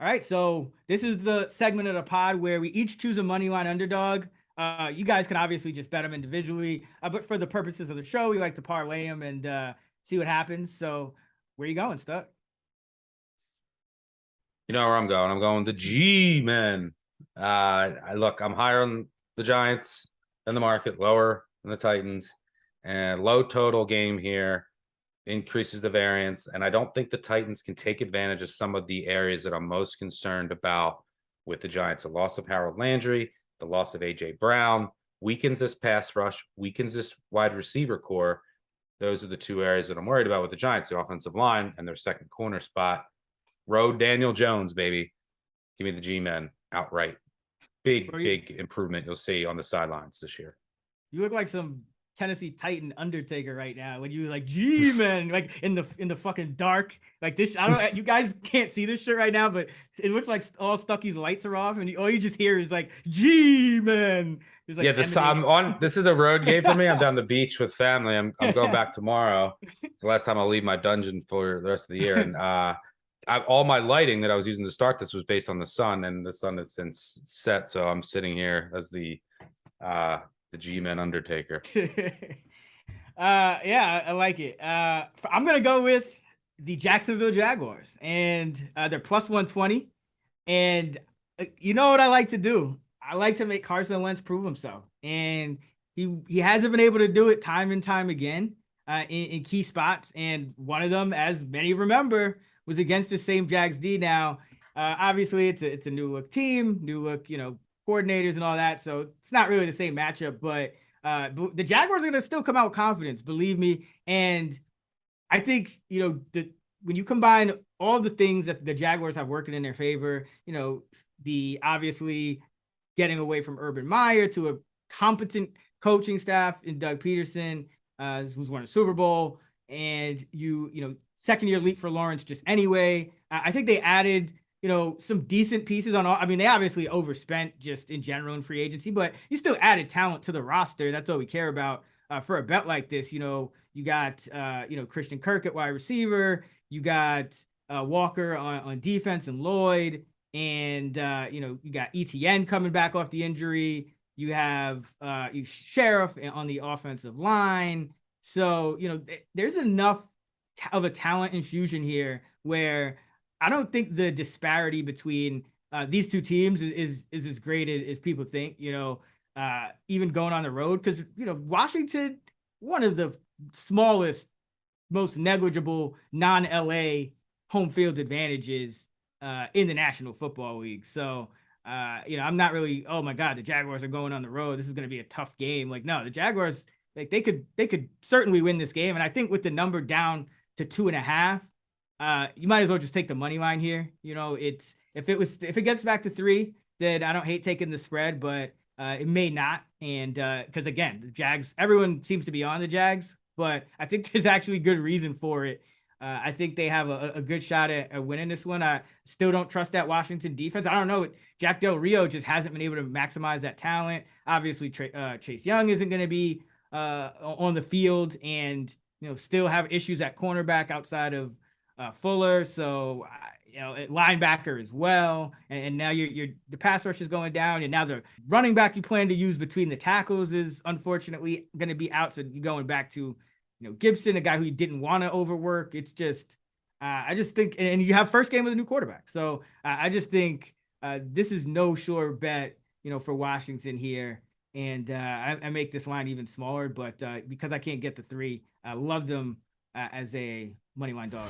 All right, so this is the segment of the pod where we each choose a money line underdog. You guys can obviously just bet them individually, but for the purposes of the show, we like to parlay them and see what happens. So, where you going, Stuck? You know where I'm going. I'm going the G-men. Look, I'm higher on the Giants than the market, lower than the Titans, and low total game here increases the variance. And I don't think the Titans can take advantage of some of the areas that I'm most concerned about with the Giants. The loss of Harold Landry, the loss of AJ Brown, weakens this pass rush, weakens this wide receiver core. Those are the two areas that I'm worried about with the Giants, the offensive line and their second corner spot. Road Daniel Jones, baby. Give me the G-men outright. Big improvement you'll see on the sidelines this year. You look like some Tennessee Titan Undertaker right now when you like G-men like in the fucking dark like this. I don't. You guys can't see this shit right now, but it looks like all Stuckey's lights are off, and all you just hear is like G-men. Like I'm on. This is a road game for me. I'm down the beach with family. I'm going back tomorrow. It's the last time I'll leave my dungeon for the rest of the year, and all my lighting that I was using to start this was based on the sun, and the sun has since set. So I'm sitting here as the G-men Undertaker. Yeah, I like it. I'm gonna go with the Jacksonville Jaguars, and they're plus 120. And you know what I like to do? I like to make Carson Wentz prove himself, and he hasn't been able to do it time and time again in key spots. And one of them, as many remember, was against the same Jags D. Now, obviously, it's a new look team, new look, coordinators and all that. So it's not really the same matchup, but the Jaguars are going to still come out with confidence, believe me. And I think, when you combine all the things that the Jaguars have working in their favor, the obviously getting away from Urban Meyer to a competent coaching staff in Doug Peterson, who's won a Super Bowl, and second year leap for Lawrence just anyway. I think they added, some decent pieces on all. I mean, they obviously overspent just in general in free agency, but you still added talent to the roster. That's all we care about for a bet like this. You got, Christian Kirk at wide receiver. You got Walker on defense and Lloyd. And, you got ETN coming back off the injury. You have Sheriff on the offensive line. So, there's enough of a talent infusion here where I don't think the disparity between these two teams is as great as people think, even going on the road. Because, Washington, one of the smallest, most negligible non-LA home field advantages in the National Football League. So, I'm not really, oh my God, the Jaguars are going on the road, this is going to be a tough game. Like, no, the Jaguars, like they could certainly win this game. And I think with the number down to 2.5, you might as well just take the money line here. If it gets back to 3, then I don't hate taking the spread, but it may not. And because again, the Jags, everyone seems to be on the Jags, but I think there's actually good reason for it. I think they have a good shot at winning this one. I still don't trust that Washington defense. I don't know. Jack Del Rio just hasn't been able to maximize that talent. Obviously, Chase Young isn't going to be on the field, and still have issues at cornerback outside of Fuller. So linebacker as well. And now the pass rush is going down, and now the running back you plan to use between the tackles is unfortunately going to be out. So you're going back to Gibson, a guy who you didn't want to overwork. It's just, I just think, and you have first game with a new quarterback. So I just think this is no sure bet, for Washington here. And I make this line even smaller, but because I can't get the 3, I love them as a money line dog.